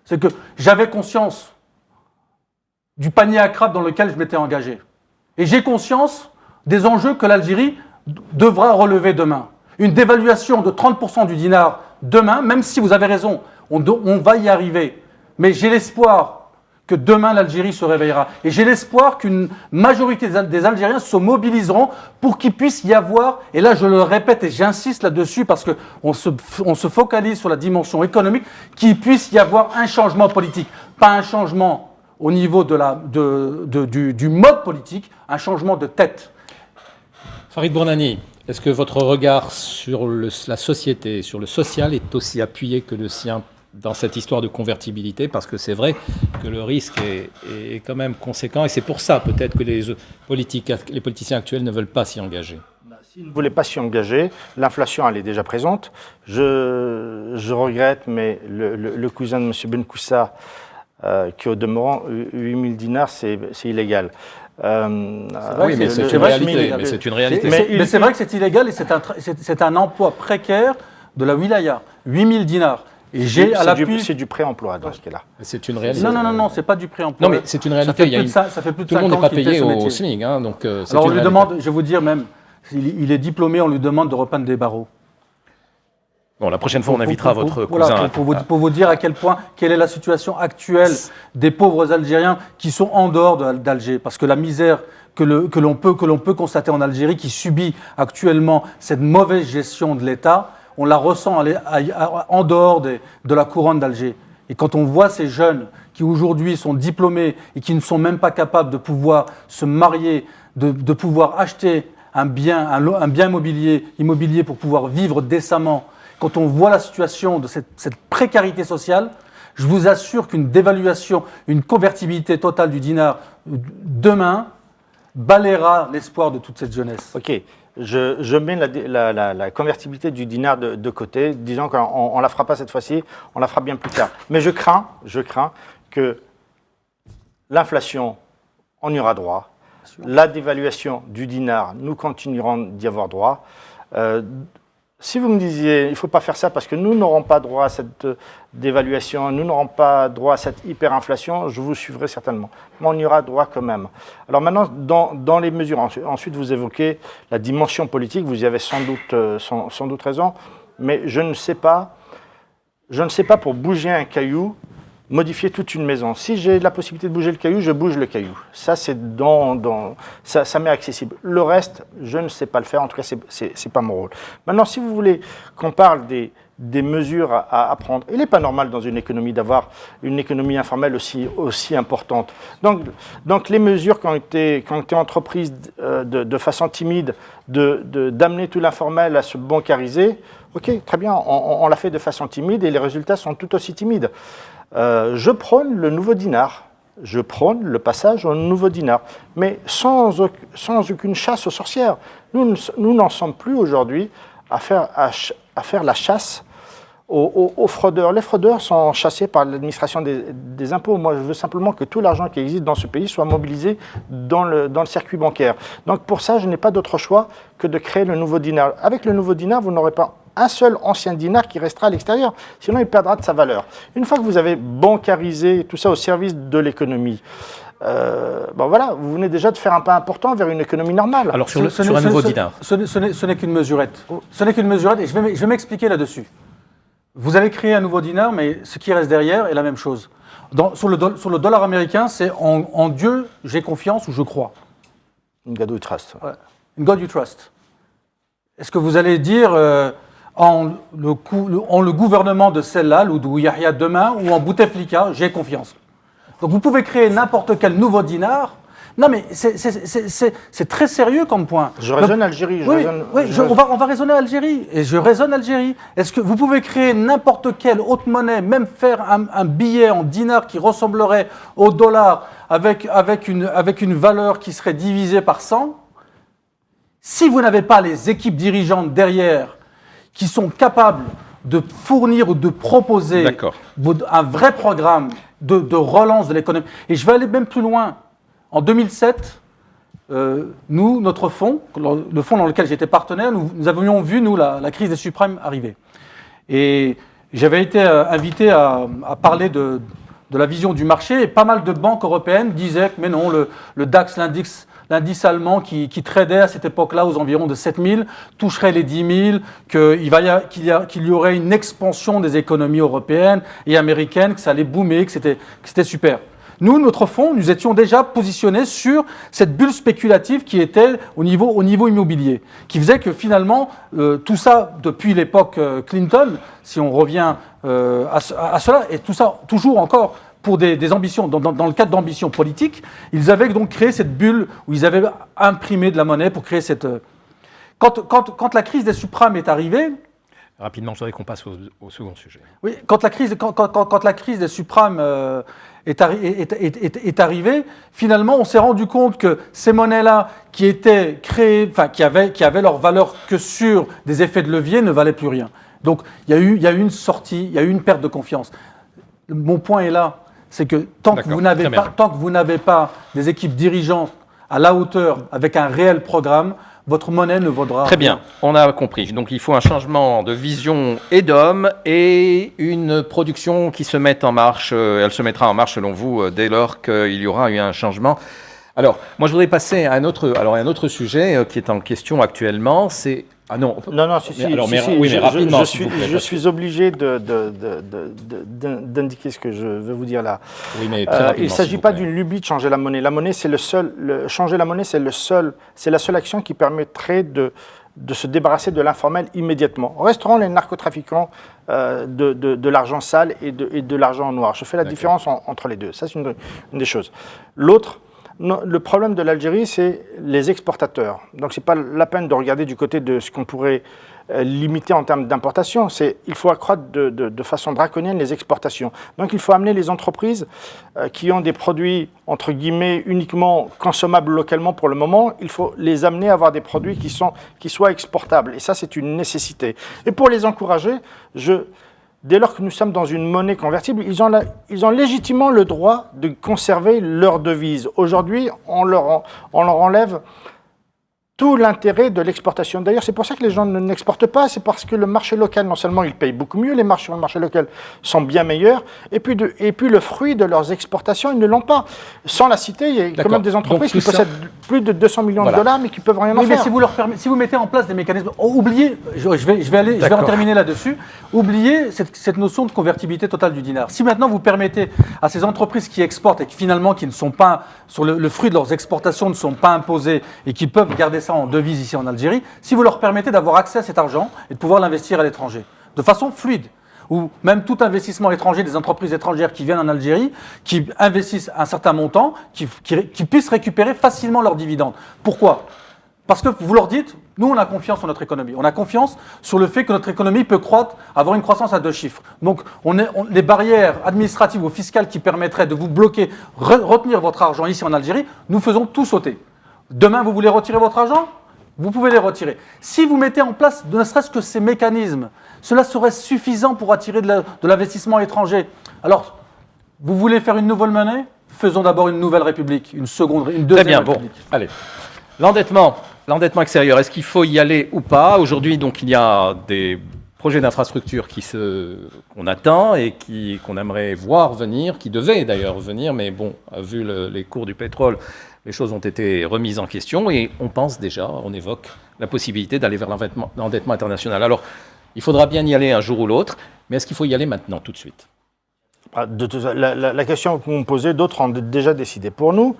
Speaker 2: c'est que j'avais conscience du panier à crabe dans lequel je m'étais engagé. Et j'ai conscience des enjeux que l'Algérie devra relever demain. Une dévaluation de 30% du dinar demain, même si vous avez raison, on va y arriver. Mais j'ai l'espoir que demain l'Algérie se réveillera. Et j'ai l'espoir qu'une majorité des Algériens se mobiliseront pour qu'il puisse y avoir, et là je le répète et j'insiste là-dessus parce qu'on se focalise sur la dimension économique, qu'il puisse y avoir un changement politique. Pas un changement au niveau du mode politique, un changement de tête.
Speaker 1: Farid Bournani, est-ce que votre regard sur la société, sur le social est aussi appuyé que le sien dans cette histoire de convertibilité? Parce que c'est vrai que le risque est quand même conséquent et c'est pour ça peut-être que les politiciens actuels ne veulent pas s'y engager.
Speaker 3: S'ils ne voulaient pas s'y engager, l'inflation elle est déjà présente. Je regrette, mais le cousin de M. Benoussa, qui au demeurant, 8000 dinars, c'est illégal.
Speaker 1: Oui, mais c'est une réalité.
Speaker 2: Mais c'est vrai que c'est illégal et c'est un emploi précaire de la wilaya. 8000 dinars. Et
Speaker 3: c'est du pré-emploi dans ce cas-là.
Speaker 1: C'est une réalité.
Speaker 2: Non, c'est pas du pré-emploi.
Speaker 1: Non, mais c'est une réalité.
Speaker 2: Ça fait plus de 5 ans.
Speaker 1: Tout le monde n'est pas payé au SMIC. Hein, donc
Speaker 2: alors on lui demande, je vais vous dire même, il est diplômé, on lui demande de repeindre des barreaux.
Speaker 1: Bon, la prochaine fois, on invitera votre cousin.
Speaker 2: Pour vous dire à quelle est la situation actuelle des pauvres Algériens qui sont en dehors d'Alger. Parce que la misère que l'on peut constater en Algérie, qui subit actuellement cette mauvaise gestion de l'État, on la ressent en dehors de la couronne d'Alger. Et quand on voit ces jeunes qui aujourd'hui sont diplômés et qui ne sont même pas capables de pouvoir se marier, de pouvoir acheter un bien immobilier pour pouvoir vivre décemment, quand on voit la situation de cette précarité sociale, je vous assure qu'une dévaluation, une convertibilité totale du dinar demain balayera l'espoir de toute cette jeunesse.
Speaker 3: Ok, je mets la convertibilité du dinar de côté, disant qu'on ne la fera pas cette fois-ci, on la fera bien plus tard. Mais je crains que l'inflation, on y aura droit. La dévaluation du dinar, nous continuerons d'y avoir droit. Si vous me disiez, il ne faut pas faire ça parce que nous n'aurons pas droit à cette dévaluation, nous n'aurons pas droit à cette hyperinflation, je vous suivrai certainement. Mais on y aura droit quand même. Alors maintenant, dans les mesures, ensuite vous évoquez la dimension politique, vous y avez sans doute raison, mais je ne sais pas pour bouger un caillou, modifier toute une maison. Si j'ai la possibilité de bouger le caillou, je bouge le caillou. Ça, c'est ça m'est accessible. Le reste, je ne sais pas le faire. En tout cas, c'est pas mon rôle. Maintenant, si vous voulez qu'on parle des mesures à prendre, il n'est pas normal dans une économie d'avoir une économie informelle aussi importante. Donc les mesures qui ont été entreprises de façon timide, d'amener tout l'informel à se bancariser, ok, très bien, on l'a fait de façon timide et les résultats sont tout aussi timides. Je prône le nouveau dinar, je prône le passage au nouveau dinar, mais sans aucune chasse aux sorcières. Nous n'en sommes plus aujourd'hui à faire la chasse aux fraudeurs. Les fraudeurs sont chassés par l'administration des impôts. Moi, je veux simplement que tout l'argent qui existe dans ce pays soit mobilisé dans le circuit bancaire. Donc pour ça, je n'ai pas d'autre choix que de créer le nouveau dinar. Avec le nouveau dinar, vous n'aurez pas un seul ancien dinar qui restera à l'extérieur, sinon il perdra de sa valeur. Une fois que vous avez bancarisé tout ça au service de l'économie, voilà, vous venez déjà de faire un pas important vers une économie normale.
Speaker 1: Alors sur un nouveau dinar.
Speaker 2: Ce n'est qu'une mesurette. Ce n'est qu'une mesurette et je vais m'expliquer là-dessus. Vous allez créer un nouveau dinar, mais ce qui reste derrière est la même chose. Sur le dollar américain, c'est en Dieu, j'ai confiance ou je crois.
Speaker 3: In God we trust.
Speaker 2: Ouais. In God you trust. Est-ce que vous allez dire en le gouvernement de Sellal ou de Yahya demain ou en Bouteflika, j'ai confiance? Donc vous pouvez créer n'importe quel nouveau dinar. Non mais c'est très sérieux comme point.
Speaker 3: Je raisonne Algérie.
Speaker 2: On va raisonner Algérie. Et je raisonne Algérie. Est-ce que vous pouvez créer n'importe quelle haute monnaie, même faire un billet en dinar qui ressemblerait au dollar avec une valeur qui serait divisée par 100? Si vous n'avez pas les équipes dirigeantes derrière qui sont capables de fournir ou de proposer un vrai programme de relance de l'économie. Et je vais aller même plus loin. En 2007, notre fonds, le fonds dans lequel j'étais partenaire, nous avions vu, la crise des subprimes arriver. Et j'avais été invité à parler de la vision du marché, et pas mal de banques européennes disaient que mais non, le DAX, l'indice allemand qui tradait à cette époque-là aux environs de 7000, toucherait les 10 000, qu'il y aurait une expansion des économies européennes et américaines, que ça allait boomer, que c'était super. Nous, notre fonds, nous étions déjà positionnés sur cette bulle spéculative qui était au niveau immobilier, qui faisait que finalement, tout ça, depuis l'époque Clinton, si on revient à cela, et tout ça toujours encore pour des ambitions, dans le cadre d'ambitions politiques, ils avaient donc créé cette bulle où ils avaient imprimé de la monnaie pour créer cette... Quand la crise des subprimes est arrivée...
Speaker 1: Rapidement, je voudrais qu'on passe au second sujet.
Speaker 2: Oui, quand la crise des subprimes est arrivée, finalement, on s'est rendu compte que ces monnaies-là qui étaient créées, qui avaient leur valeur que sur des effets de levier, ne valaient plus rien. Donc, il y a eu une sortie, il y a eu une perte de confiance. Mon point est là, c'est que tant que vous n'avez pas des équipes dirigeantes à la hauteur avec un réel programme, votre monnaie ne vaudra
Speaker 1: Très bien, on a compris. Donc il faut un changement de vision et d'homme et une production qui se mette en marche. Elle se mettra en marche selon vous dès lors qu'il y aura eu un changement. Alors, moi je voudrais passer à un autre sujet qui est en question actuellement, c'est... Ah non,
Speaker 3: si.
Speaker 1: rapidement,
Speaker 3: je suis obligé d'indiquer ce que je veux vous dire là.
Speaker 1: Oui, mais très rapidement,
Speaker 3: il ne s'agit pas d'une lubie de changer la monnaie. La monnaie, changer la monnaie, c'est la seule action qui permettrait de se débarrasser de l'informel immédiatement. Resteront les narcotrafiquants de l'argent sale et de l'argent noir. Je fais la différence entre les deux. Ça, c'est une des choses. L'autre, Non, le problème de l'Algérie, c'est les exportateurs. Donc, ce n'est pas la peine de regarder du côté de ce qu'on pourrait limiter en termes d'importation. Il faut accroître de façon draconienne les exportations. Donc, il faut amener les entreprises qui ont des produits, entre guillemets, uniquement consommables localement pour le moment, il faut les amener à avoir des produits qui soient exportables. Et ça, c'est une nécessité. Et pour les encourager, dès lors que nous sommes dans une monnaie convertible, ils ont légitimement le droit de conserver leur devise. Aujourd'hui, on leur enlève tout l'intérêt de l'exportation. D'ailleurs, c'est pour ça que les gens n'exportent pas, c'est parce que le marché local, non seulement il paye beaucoup mieux, les marchés sur le marché local sont bien meilleurs, et puis le fruit de leurs exportations, ils ne l'ont pas. Sans la citer, il y a quand même des entreprises qui possèdent plus de 200 millions de dollars, mais qui ne peuvent rien en faire.
Speaker 2: Mais si vous mettez en place des mécanismes, oubliez, je vais en terminer là-dessus, oubliez cette notion de convertibilité totale du dinar. Si maintenant vous permettez à ces entreprises qui exportent et qui finalement qui ne sont pas, sur le fruit de leurs exportations ne sont pas imposées et qui peuvent garder ça en devise ici en Algérie, si vous leur permettez d'avoir accès à cet argent et de pouvoir l'investir à l'étranger, de façon fluide, ou même tout investissement étranger, des entreprises étrangères qui viennent en Algérie, qui investissent un certain montant, qui puissent récupérer facilement leurs dividendes. Pourquoi ? Parce que vous leur dites, nous on a confiance en notre économie, on a confiance sur le fait que notre économie peut croître, avoir une croissance à 2 chiffres. Donc les barrières administratives ou fiscales qui permettraient de vous bloquer, retenir votre argent ici en Algérie, nous faisons tout sauter. Demain, vous voulez retirer votre argent ? Vous pouvez les retirer. Si vous mettez en place ne serait-ce que ces mécanismes, cela serait suffisant pour attirer de l'investissement étranger. Alors, vous voulez faire une nouvelle monnaie ? Faisons d'abord une nouvelle république, une deuxième
Speaker 1: Très bien,
Speaker 2: république.
Speaker 1: Bon, allez. L'endettement extérieur, est-ce qu'il faut y aller ou pas ? Aujourd'hui, donc, il y a des projets d'infrastructure qu'on attend et qu'on aimerait voir venir, qui devaient d'ailleurs venir, mais bon, vu les cours du pétrole, les choses ont été remises en question et on pense déjà, on évoque la possibilité d'aller vers l'endettement international. Alors, il faudra bien y aller un jour ou l'autre, mais est-ce qu'il faut y aller maintenant, tout de suite ?
Speaker 3: La question que vous me posez, d'autres ont déjà décidé pour nous,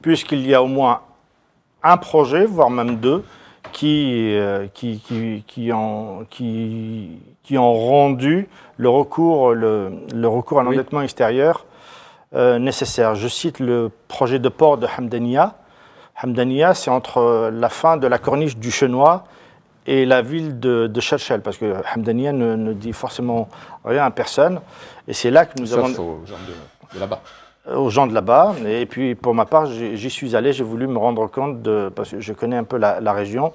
Speaker 3: puisqu'il y a au moins un projet, voire même 2, qui ont rendu le recours à l'endettement extérieur nécessaire. Je cite le projet de port de Hamdania. Hamdania, c'est entre la fin de la corniche du Chenois et la ville de Chelchel, parce que Hamdania ne dit forcément rien à personne. Et c'est là que nous avons...
Speaker 1: Sauf aux gens de là-bas.
Speaker 3: Aux gens de là-bas. Et puis, pour ma part, j'y suis allé, j'ai voulu me rendre compte, parce que je connais un peu la région.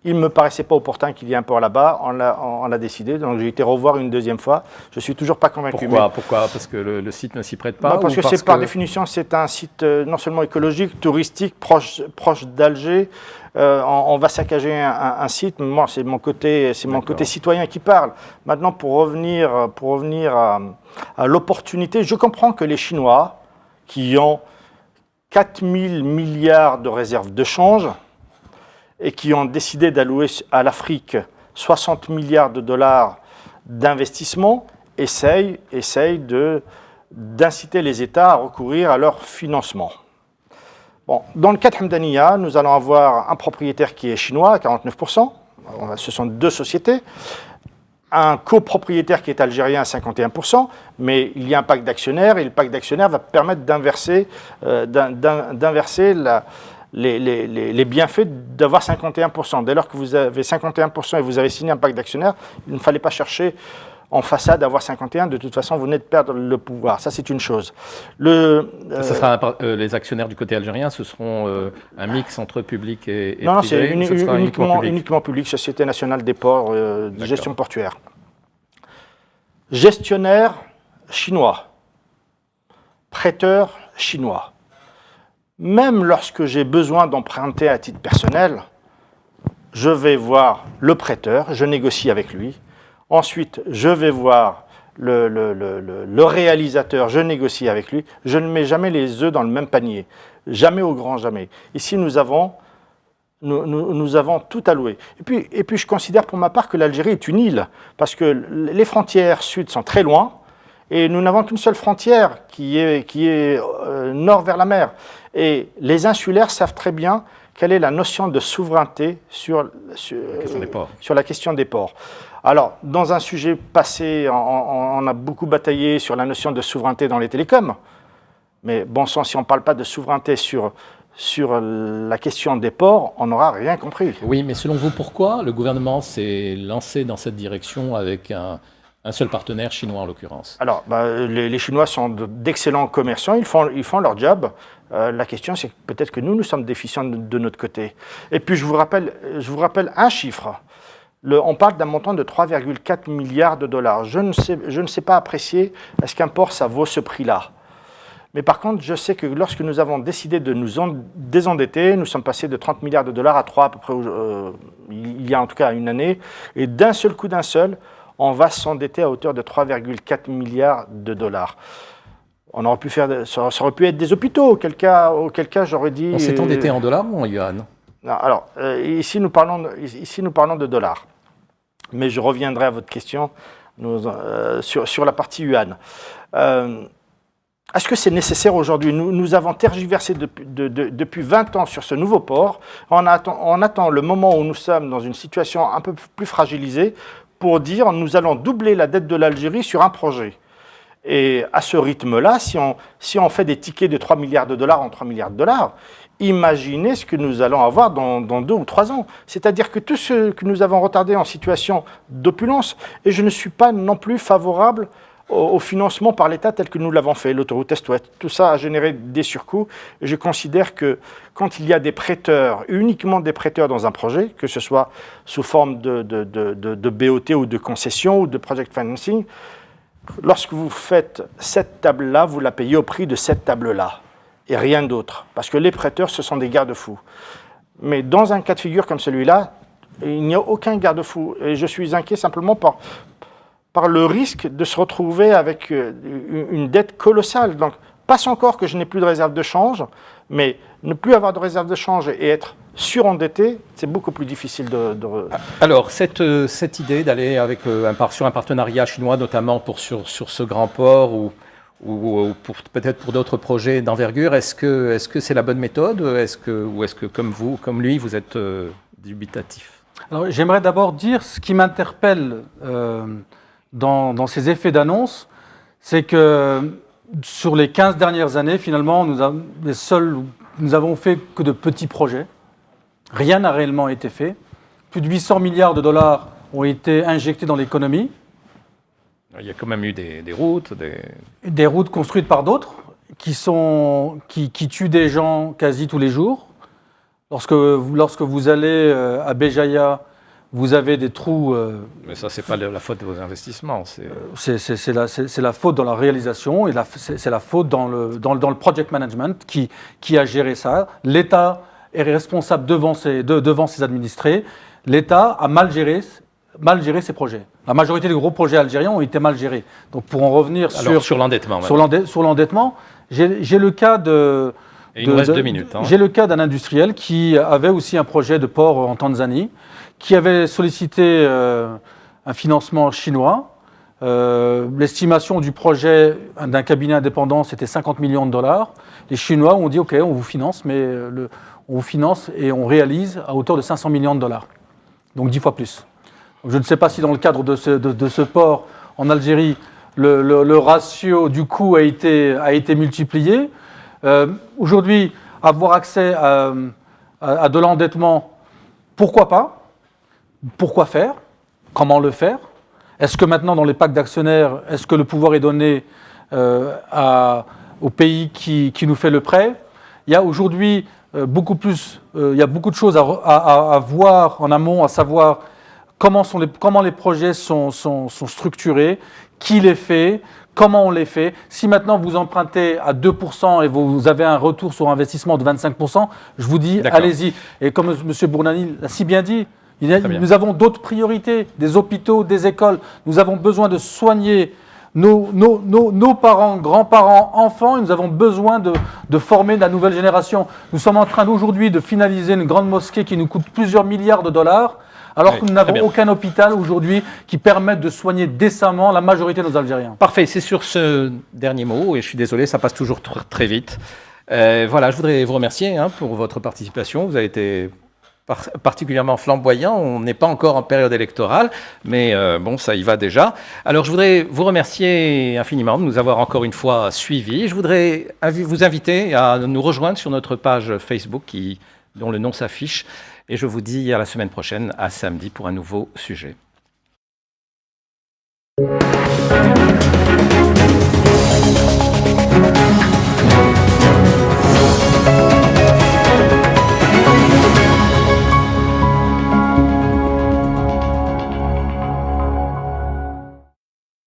Speaker 3: Il ne me paraissait pas opportun qu'il y ait un port là-bas, on l'a décidé, donc j'ai été revoir une deuxième fois. Je ne suis toujours pas convaincu.
Speaker 1: Pourquoi ? Parce que le site ne s'y prête pas ?
Speaker 3: Non, parce que par définition, c'est un site non seulement écologique, touristique, proche d'Alger. On va saccager un site. Moi, c'est mon côté citoyen qui parle. Maintenant, pour revenir à l'opportunité, je comprends que les Chinois, qui ont 4 000 milliards de réserves de change, et qui ont décidé d'allouer à l'Afrique 60 milliards de dollars d'investissement, essayent d'inciter les États à recourir à leur financement. Bon, dans le cas de Hamdania, nous allons avoir un propriétaire qui est chinois à 49%, ce sont 2 sociétés, un copropriétaire qui est algérien à 51%, mais il y a un pacte d'actionnaires, et le pacte d'actionnaires va permettre d'inverser les bienfaits d'avoir 51%. Dès lors que vous avez 51% et vous avez signé un pacte d'actionnaires, il ne fallait pas chercher en façade d'avoir 51%. De toute façon, vous venez de perdre le pouvoir. Ça, c'est une chose.
Speaker 1: Ça sera les actionnaires du côté algérien, ce seront un mix entre public et privé.
Speaker 3: Non, c'est uniquement public, Société nationale des ports de gestion portuaire. Gestionnaire chinois, prêteur chinois. Même lorsque j'ai besoin d'emprunter à titre personnel, je vais voir le prêteur, je négocie avec lui. Ensuite, je vais voir le réalisateur, je négocie avec lui. Je ne mets jamais les œufs dans le même panier. Jamais au grand jamais. Ici, nous avons tout alloué. Et puis, je considère pour ma part que l'Algérie est une île, parce que les frontières sud sont très loin, et nous n'avons qu'une seule frontière qui est nord vers la mer. Et les insulaires savent très bien quelle est la notion de souveraineté sur la question des ports. Alors, dans un sujet passé, on a beaucoup bataillé sur la notion de souveraineté dans les télécoms. Mais bon sang, si on ne parle pas de souveraineté sur la question des ports, on n'aura rien compris.
Speaker 1: Oui, mais selon vous, pourquoi le gouvernement s'est lancé dans cette direction avec un seul partenaire, chinois en l'occurrence?
Speaker 3: Alors, les Chinois sont d'excellents commerçants, ils font leur job. La question, c'est peut-être que nous sommes déficients de notre côté. Et puis, je vous rappelle un chiffre. On parle d'un montant de 3,4 milliards de dollars. Je ne sais pas apprécier, est-ce qu'un port, ça vaut ce prix-là? Mais par contre, je sais que lorsque nous avons décidé de nous désendetter, nous sommes passés de 30 milliards de dollars à 3 à peu près, il y a en tout cas une année, et d'un seul coup, on va s'endetter à hauteur de 3,4 milliards de dollars. On aurait pu faire, ça aurait pu être des hôpitaux, auquel cas j'aurais dit...
Speaker 1: On s'est endetté en dollars ou en yuan?
Speaker 3: Non, alors, ici nous parlons de dollars. Mais je reviendrai à votre question sur la partie yuan. Est-ce que c'est nécessaire aujourd'hui? Nous avons tergiversé depuis 20 ans sur ce nouveau port. On attend le moment où nous sommes dans une situation un peu plus fragilisée pour dire nous allons doubler la dette de l'Algérie sur un projet. Et à ce rythme-là, si on fait des tickets de 3 milliards de dollars en 3 milliards de dollars, imaginez ce que nous allons avoir dans 2 ou 3 ans. C'est-à-dire que tout ce que nous avons retardé en situation d'opulence, et je ne suis pas non plus favorable au financement par l'État tel que nous l'avons fait, l'autoroute Est-Ouest. Tout ça a généré des surcoûts. Et je considère que quand il y a des prêteurs, uniquement des prêteurs dans un projet, que ce soit sous forme de BOT ou de concession ou de project financing, lorsque vous faites cette table-là, vous la payez au prix de cette table-là et rien d'autre. Parce que les prêteurs, ce sont des garde-fous. Mais dans un cas de figure comme celui-là, il n'y a aucun garde-fou. Et je suis inquiet simplement par le risque de se retrouver avec une dette colossale. Donc, passe encore que je n'ai plus de réserve de change, mais ne plus avoir de réserve de change et être surendetté, c'est beaucoup plus difficile de...
Speaker 1: Alors, cette idée d'aller avec sur un partenariat chinois, notamment sur ce grand port ou peut-être pour d'autres projets d'envergure, est-ce que c'est la bonne méthode ou est-ce que comme lui, vous êtes dubitatif?
Speaker 2: Alors, j'aimerais d'abord dire ce qui m'interpelle dans ces effets d'annonce, c'est que sur les 15 dernières années, finalement, nous avons fait que de petits projets. Rien n'a réellement été fait. Plus de 800 milliards de dollars ont été injectés dans l'économie.
Speaker 1: Il y a quand même eu des routes.
Speaker 2: Des routes construites par d'autres qui tuent des gens quasi tous les jours. Lorsque vous allez à Béjaïa, vous avez des trous...
Speaker 1: Mais ça, ce n'est pas la faute de vos investissements.
Speaker 2: C'est la faute dans la réalisation et c'est la faute dans le project management qui a géré ça. L'État est responsable devant ses administrés. L'État a mal géré ses projets. La majorité des gros projets algériens ont été mal gérés. Donc pour en revenir
Speaker 1: sur l'endettement.
Speaker 2: Sur l'endettement, j'ai le cas de...
Speaker 1: Et il nous reste 2 minutes.
Speaker 2: J'ai le cas d'un industriel qui avait aussi un projet de port en Tanzanie, qui avait sollicité un financement chinois. L'estimation du projet d'un cabinet indépendant, c'était 50 millions de dollars. Les Chinois ont dit « Ok, on vous finance, mais on vous finance et on réalise à hauteur de 500 millions de dollars. » Donc 10 fois plus. Je ne sais pas si dans le cadre de ce port en Algérie, le ratio du coût a été multiplié. Aujourd'hui, avoir accès à de l'endettement, pourquoi pas? Pourquoi faire? Comment le faire? Est-ce que maintenant, dans les packs d'actionnaires, est-ce que le pouvoir est donné au pays qui nous fait le prêt? Il y a aujourd'hui beaucoup de choses à voir en amont, à savoir comment les projets sont structurés, qui les fait, comment on les fait. Si maintenant vous empruntez à 2% et vous avez un retour sur investissement de 25%, je vous dis, allez-y. Et comme M. Bournani l'a si bien dit, nous avons d'autres priorités, des hôpitaux, des écoles. Nous avons besoin de soigner nos parents, grands-parents, enfants, et nous avons besoin de former la nouvelle génération. Nous sommes en train aujourd'hui de finaliser une grande mosquée qui nous coûte plusieurs milliards de dollars, alors que nous n'avons aucun hôpital aujourd'hui qui permette de soigner décemment la majorité de nos Algériens.
Speaker 1: Parfait, c'est sur ce dernier mot, et je suis désolé, ça passe toujours très vite. Voilà, je voudrais vous remercier pour votre participation. Vous avez été particulièrement flamboyant. On n'est pas encore en période électorale, mais bon, ça y va déjà. Alors, je voudrais vous remercier infiniment de nous avoir encore une fois suivis. Je voudrais vous inviter à nous rejoindre sur notre page Facebook dont le nom s'affiche. Et je vous dis à la semaine prochaine, à samedi, pour un nouveau sujet.